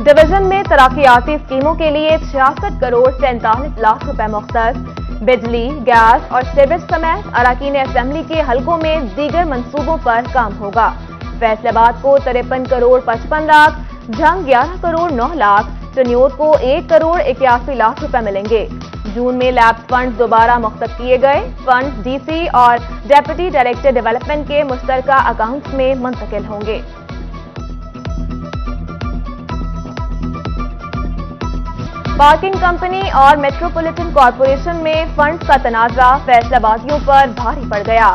Division में तरक्याती स्कीमों के लिए 66 करोड़ 47 लाख रुपए मुख्तस। बिजली, गैस और सीवेज समेत अरकान असेंबली के हलकों में दीगर मंसूबों पर काम होगा। फैसलाबाद को 53 करोड़ 55 लाख, झंग 11 करोड़ 9 लाख, चनियोट को 1 करोड़ 81 लाख रुपए मिलेंगे। जून में लैब्स फंड दोबारा मुख्तस किए गए। फंड डीसी और डेप्यूटी डायरेक्टर डेवलपमेंट के मुश्तरका अकाउंट्स में मुंतकिल होंगे। पार्किंग कंपनी और मेट्रोपॉलिटन कॉरपोरेशन में फंड्स का तनाजा फैसलाबादियों पर भारी पड़ गया।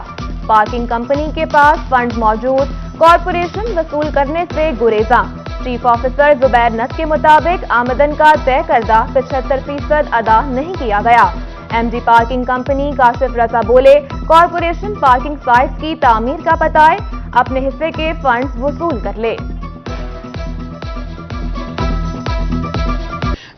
पार्किंग कंपनी के पास फंड मौजूद, कॉरपोरेशन वसूल करने से गुरेजा। चीफ ऑफिसर जुबैर नत के मुताबिक आमदन का तय करदा 75% अदा नहीं किया गया। एमडी पार्किंग कंपनी काशिफ रजा बोले, कॉरपोरेशन पार्किंग साइट्स की तामीर का बताए, अपने हिस्से के फंड्स वसूल कर ले।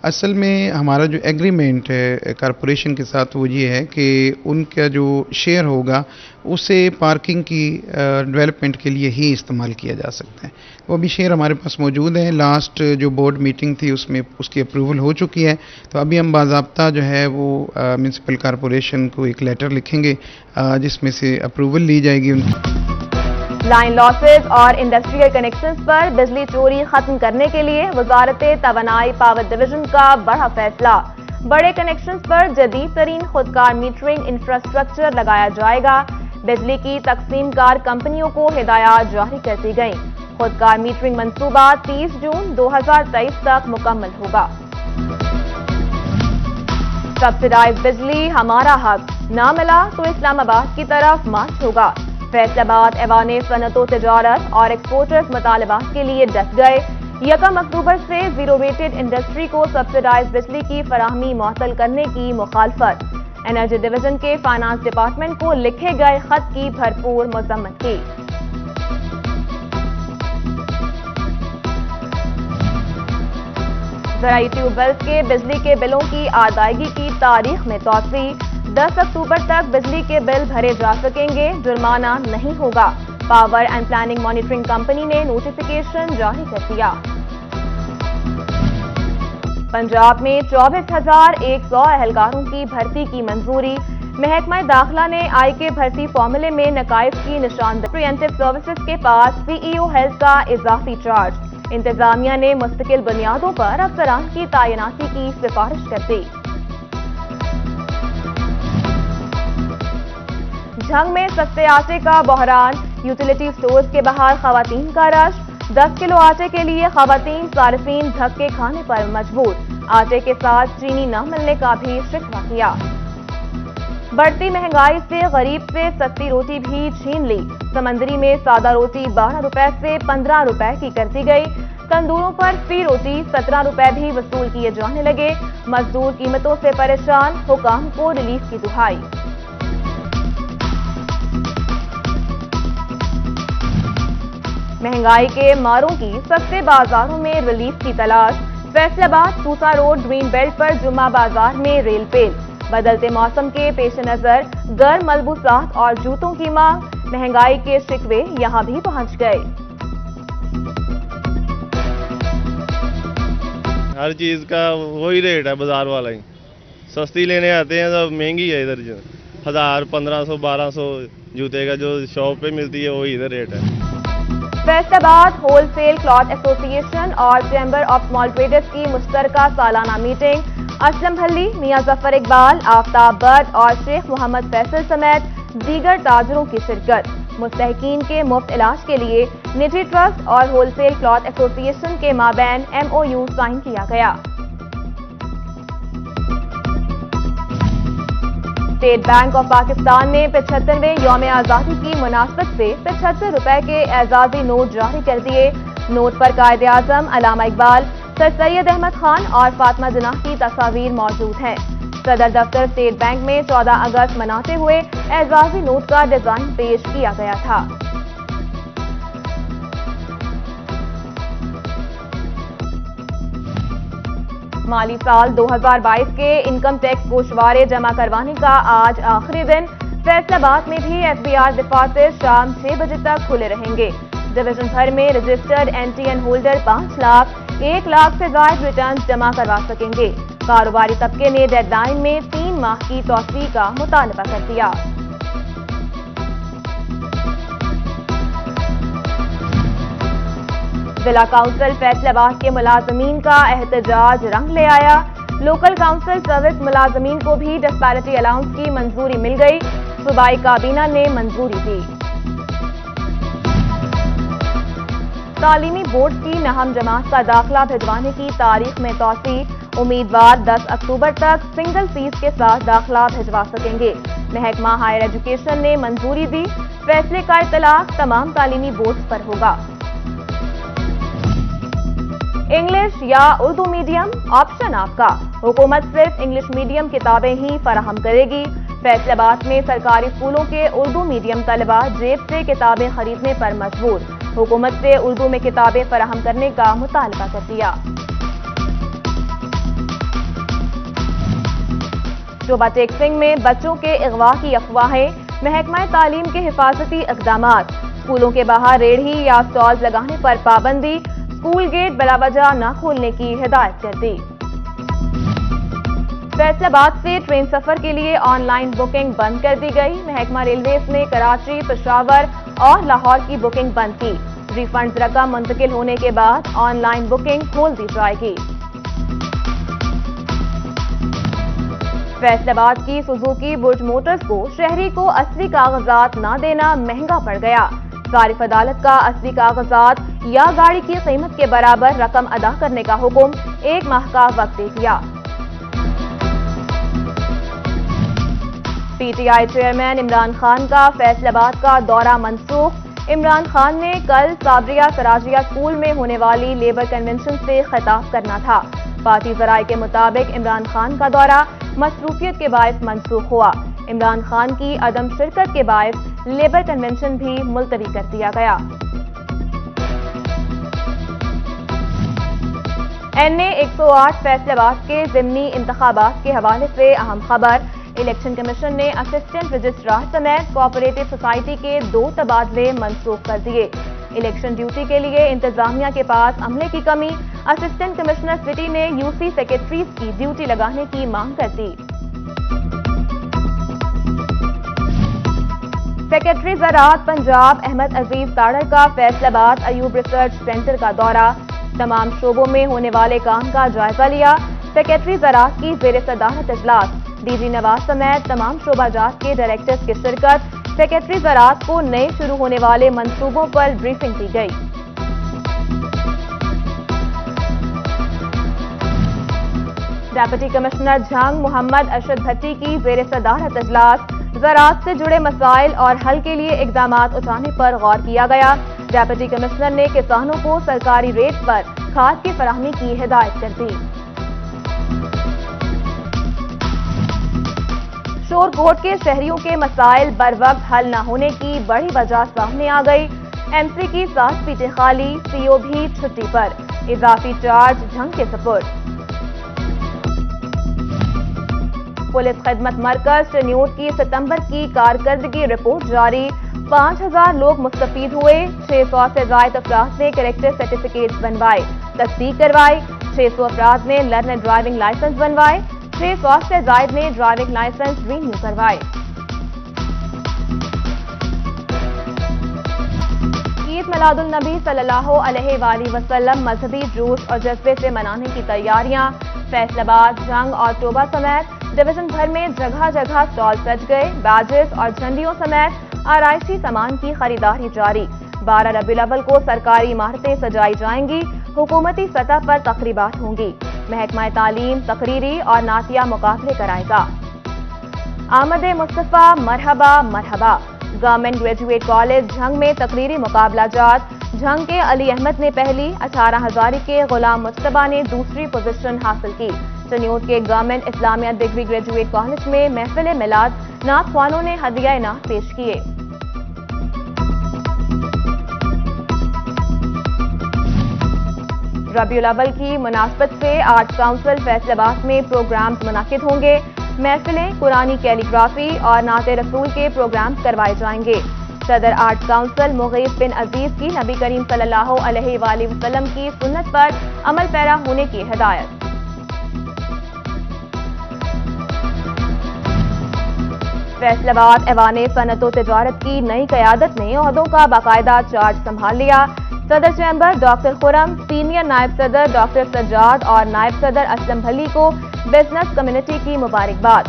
असल में हमारा जो एग्रीमेंट है कॉरपोरेशन के साथ वो ये है कि उनका जो शेयर होगा उसे पार्किंग की डेवलपमेंट के लिए ही इस्तेमाल किया जा सकता है। वो भी शेयर हमारे पास मौजूद है। लास्ट जो बोर्ड मीटिंग थी उसमें उसकी अप्रूवल हो चुकी है। तो अभी हम बाज़ाब्ता जो है वो म्यूनसिपल कॉरपोरेशन को एक लेटर लिखेंगे जिसमें से अप्रूवल ली जाएगी उनकी। लाइन लॉसेज और इंडस्ट्रियल कनेक्शंस पर बिजली चोरी खत्म करने के लिए वजारत तवानाई पावर डिवीजन का बड़ा फैसला। बड़े कनेक्शंस पर जदीद तरीन खुदकार मीटरिंग इंफ्रास्ट्रक्चर लगाया जाएगा। बिजली की तकसीमकार कंपनियों को हिदायत जारी कर दी गई। खुदकार मीटरिंग मंसूबा 30 जून 2023 तक मुकम्मल होगा। सब्सिडाइज बिजली हमारा हक, ना मिला तो इस्लामाबाद की तरफ मार्च होगा। फैसलाबाद ऐवान सनअत तिजारत और एक्सपोर्टर्स मुतालबात के लिए डट गए। 1 अक्टूबर से जीरो रेटेड इंडस्ट्री को सब्सिडाइज बिजली की फराहमी मुअत्तल करने की मुखालफत। एनर्जी डिवीजन के फाइनेंस डिपार्टमेंट को लिखे गए खत की भरपूर मजम्मत की। ज़राई ट्यूबवेल्स के बिजली के बिलों की अदायगी की तारीख में तोसी। 10 अक्टूबर तक बिजली के बिल भरे जा सकेंगे, जुर्माना नहीं होगा। Power and planning monitoring company ने नोटिफिकेशन जारी कर दिया। पंजाब में 24,100 एहलकारों की भर्ती की मंजूरी। महकमा दाखिला ने आई के भर्ती फॉर्मूले में नकाइस की निशानदही। प्रिवेंटिव सर्विसेज के पास सीईओ हेल्थ का इजाफी चार्ज। इंतजामिया ने मुस्तकिल बुनियादों पर अफसरान की तैनाती की सिफारिश कर दी। झंग में सस्ते आटे का बहरान। यूटिलिटी स्टोर्स के बाहर खवातीन का रश। 10 किलो आटे के लिए खवातीन सार्फिन धक्के खाने पर मजबूर। आटे के साथ चीनी न मिलने का भी शिकवा किया। बढ़ती महंगाई से गरीब से सस्ती रोटी भी छीन ली। समंदरी में सादा रोटी 12 रुपए से 15 रुपए की कर दी गई। तंदूरों पर फी रोटी 17 रुपए भी वसूल किए जाने लगे। मजदूर कीमतों से परेशान, हुकाम को रिलीफ की दुहाई। महंगाई के मारों की सस्ते बाजारों में रिलीफ की तलाश। फैसलाबाद सूसा रोड ग्रीन बेल्ट पर जुम्मा बाजार में रेल पेल। बदलते मौसम के पेश नजर गर्म मलबूसात और जूतों की मांग। महंगाई के शिकवे यहां भी पहुंच गए। हर चीज का वही रेट है, बाजार वाला ही। सस्ती लेने आते हैं तो महंगी है इधर। जो 1000, 1500, 1200 जूते का जो शॉप पे मिलती है वही इधर रेट है। फैसलाबाद होलसेल क्लॉथ एसोसिएशन और चैम्बर ऑफ स्मॉल ट्रेडर्स की मुश्तरका सालाना मीटिंग। असलम भल्ली, मियां जफर इकबाल, आफ्ताब बट और शेख मोहम्मद फैसल समेत दीगर ताजरों की शिरकत। मुस्तहकीन के मुफ्त इलाज के लिए निजी ट्रस्ट और होलसेल क्लॉथ एसोसिएशन के माबैन MOU साइन किया गया। स्टेट बैंक ऑफ पाकिस्तान ने 75वें यौम आज़ादी की मुनासबत से 75 रुपए के एजाजी नोट जारी कर दिए। नोट पर कायदे आजम, अल्लामा इकबाल, सर सैयद अहमद खान और फातिमा जिन्नाह की तस्वीर मौजूद हैं। सदर दफ्तर स्टेट बैंक में 14 अगस्त मनाते हुए एजाजी नोट का डिजाइन पेश किया गया था। माली साल 2022 के इनकम टैक्स गोशवारे जमा करवाने का आज आखिरी दिन। फैसलाबाद में भी FBR दफातर शाम 6 बजे तक खुले रहेंगे। डिवीजन भर में registered NTN holder 5 lakh 1 lakh से ज्यादा रिटर्न जमा करवा सकेंगे। कारोबारी तबके ने डेडलाइन में 3 माह की तौसीह का मुतालबा कर दिया। जिला काउंसिल फैसलाबाद के मुलाजमीन का एहतजाज रंग ले आया। लोकल काउंसिल सर्विस मुलाजमीन को भी डिस्पैरिटी अलाउंस की मंजूरी मिल गई। सूबाई काबीना ने मंजूरी दी। तालीमी बोर्ड की नहम जमात का दाखिला भिजवाने की तारीख में तौसीह। उम्मीदवार 10 अक्टूबर तक सिंगल फीस के साथ दाखिला भिजवा सकेंगे। महकमा हायर एजुकेशन ने मंजूरी दी। फैसले का इतलाक तमाम तालीमी बोर्ड पर होगा। इंग्लिश या उर्दू मीडियम, ऑप्शन आपका। हुकूमत सिर्फ इंग्लिश मीडियम किताबें ही फराहम करेगी। फैसलाबाद में सरकारी स्कूलों के उर्दू मीडियम तलबा जेब से किताबें खरीदने पर मजबूर। हुकूमत से उर्दू में किताबें फराहम करने का मुतालबा कर दिया। शोभा टेक्सिंग में बच्चों के अगवा की अफवाहें। महकमा तालीम के हिफाजती इक़दामात। स्कूलों के बाहर रेढ़ी या स्टॉल्स लगाने पर पाबंदी। स्कूल गेट बिलावजह न खोलने की हिदायत कर दी। फैसलाबाद से ट्रेन सफर के लिए ऑनलाइन बुकिंग बंद कर दी गई। महकमा रेलवेज ने कराची, पेशावर और लाहौर की बुकिंग बंद की। रिफंड रकम मुंतकिल होने के बाद ऑनलाइन बुकिंग खोल दी जाएगी। फैसलाबाद की सुजुकी बुर्ज मोटर्स को शहरी को असली कागजात न देना महंगा पड़ गया। सारिफ अदालत का असली कागजात या गाड़ी की कीमत के बराबर रकम अदा करने का हुक्म 1 माह का वक्त दे दिया। पीटीआई चेयरमैन इमरान खान का फैसलाबाद का दौरा मनसूख। इमरान खान ने कल साबरिया सराजिया स्कूल में होने वाली लेबर कन्वेंशन से खिताब करना था। पार्टी जराये के मुताबिक इमरान खान का दौरा मसरूफियत के बायस मनसूख हुआ। इमरान खान की अदम शिरकत के बायस लेबर कन्वेंशन भी मुलतवी कर दिया गया। NA 108 फैसलाबाद के ज़िमनी इंतखाबात के हवाले से अहम खबर। इलेक्शन कमीशन ने असिस्टेंट रजिस्ट्रार समेत कोऑपरेटिव सोसाइटी के 2 तबादले मंसूख कर दिए। इलेक्शन ड्यूटी के लिए इंतजामिया के पास अमले की कमी। असिस्टेंट कमिश्नर सिटी ने यूसी सेक्रेटरीज की ड्यूटी लगाने की मांग कर दी। सेक्रेटरी ज़राअत पंजाब अहमद अजीज ताड़र का फैसलाबाद अयूब रिसर्च सेंटर का दौरा। तमाम शोबों में होने वाले काम का जायजा लिया। सेक्रेटरी ज़राअत की ज़ेर सदारत इजलास। डीजी नवाज समेत तमाम शोबाजात के डायरेक्टर्स की शिरकत। सेक्रेटरी ज़राअत को नए शुरू होने वाले मंसूबों पर ब्रीफिंग दी गई। डेप्यूटी कमिश्नर झंग मोहम्मद अरशद भट्टी की ज़ेर सदारत इजलास। ज़राअत से जुड़े मसाइल और हल के लिए इक़दामात उठाने पर गौर किया गया। डेप्यूटी कमिश्नर ने किसानों को सरकारी रेट पर खाद की फराहमी की हिदायत कर दी। शोरकोट के शहरियों के मसाइल बर वक्त हल न होने की बड़ी वजह सामने आ गई। एमसी की 7 सीटें खाली, सीओ भी छुट्टी पर। इजाफी चार्ज झंग के सपुर्द। पुलिस खिदमत मरकज चनियोट की सितंबर की कारकर्दगी रिपोर्ट जारी। 5000 लोग मुस्तफीद हुए। 600 से ज्यादा अफराद ने कैरेक्टर सर्टिफिकेट बनवाए, तस्दीक करवाई। 600 अफराद ने लर्नर ड्राइविंग लाइसेंस बनवाए। 600 से ज्यादा ने ड्राइविंग लाइसेंस रिन्यू करवाए। ईद मिलादुल नबी सल्लल्लाहु अलैहि वसल्लम मजहबी जोश और जज्बे से मनाने की तैयारियां। फैसलाबाद, जंग और टोबा समेत डिवीजन भर में जगह जगह स्टॉल सज गए। बैजेस और झंडियों समेत आराइशी सामान की खरीदारी जारी। 12 रबीउल अव्वल को सरकारी इमारतें सजाई जाएंगी। हुकूमती सतह पर तकरीबात होंगी। महकमा तालीम तकरीरी और नातिया मुकाबले कराएगा। आमदे मुस्तफा मरहबा मरहबा। गवर्नमेंट ग्रेजुएट कॉलेज झंग में तकरीरी मुकाबला जात। झंग के अली अहमद ने पहली, 18,000 के गुलाम मुस्तबा ने दूसरी पोजीशन हासिल की। चनियोट के government Islamia degree graduate college में महफिल मिलाद नात ख्वानों ने हदिया नात पेश किए। रबीउल अव्वल की मुनासबत से आर्ट काउंसिल फैसलाबाद में प्रोग्राम्स मुनाकिद होंगे। महफिलें, कुरानी कैलीग्राफी और नाते रसूल के प्रोग्राम्स करवाए जाएंगे। صدر آرٹ کونسل مغیث بن عزیز کی نبی کریم صلی اللہ علیہ وآلہ وسلم کی سنت پر عمل پیرا ہونے کی ہدایت۔ فیصل آباد ایوان صنعت و تجارت کی نئی قیادت نے عہدوں کا باقاعدہ چارج سنبھال لیا۔ صدر چیمبر ڈاکٹر خرم، سینئر نائب صدر ڈاکٹر سجاد اور نائب صدر اسلم بھلی کو بزنس کمیونٹی کی مبارکباد۔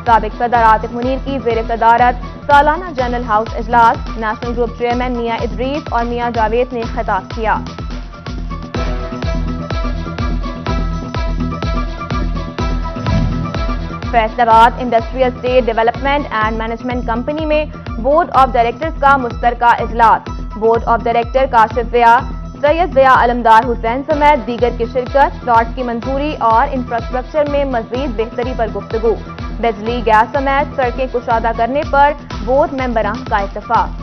سابق صدر عاطف منیر کی زیر صدارت سالانہ جنرل ہاؤس اجلاس، نیشنل گروپ چیئرمین میاں ادریس اور میاں جاوید نے خطاب کیا۔ Faisalabad industrial estate development and management company میں بورڈ آف ڈائریکٹرز کا مشترکہ اجلاس۔ Board of director Kashif Zia, Syed Zia Alamdar Hussain سمیت دیگر کی شرکت، پلاٹس کی منظوری اور انفراسٹرکچر میں مزید بہتری پر گفتگو، بجلی گیس سمیت سڑکیں کشادہ کرنے پر بورڈ ممبران کا اتفاق۔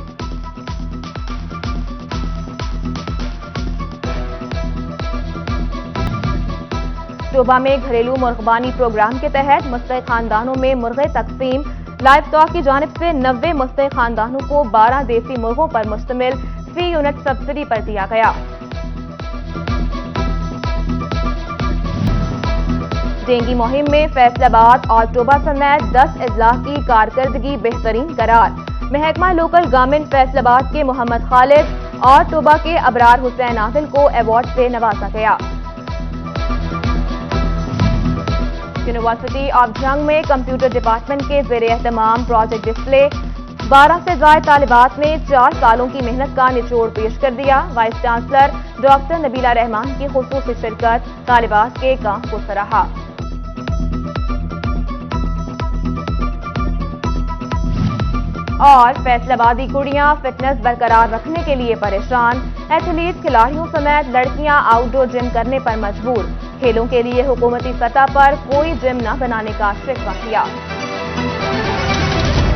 ٹوبہ میں گھریلو مرغبانی پروگرام کے تحت مستحق خاندانوں میں مرغے تقسیم، لائف اسٹاک کی جانب سے 90 مستحق خاندانوں کو 12 دیسی مرغوں پر مشتمل فی یونٹ سبسڈی پر دیا گیا۔ ڈینگی مہم میں فیصل آباد اور ٹوبہ سمیت 10 اضلاع کی کارکردگی بہترین قرار۔ محکمہ لوکل گورنمنٹ فیصل آباد کے محمد خالد اور ٹوبہ کے ابرار حسین عادل کو ایوارڈ سے نوازا گیا۔ یونیورسٹی آف جھنگ میں کمپیوٹر ڈپارٹمنٹ کے زیر اہتمام پروجیکٹ ڈسپلے، 12 سے زائد طالبات نے 4 سالوں کی محنت کا نچوڑ پیش کر دیا۔ وائس چانسلر ڈاکٹر نبیلہ رحمان کی خصوصی شرکت، طالبات کے کام کو سراہا۔ اور فیصل آبادی کڑیاں فٹنس برقرار رکھنے کے لیے پریشان، ایتھلیٹ کھلاڑیوں سمیت لڑکیاں آؤٹ ڈور جم کرنے پر مجبور، کھیلوں کے لیے حکومتی سطح پر کوئی جم نہ بنانے کا شکوہ کیا۔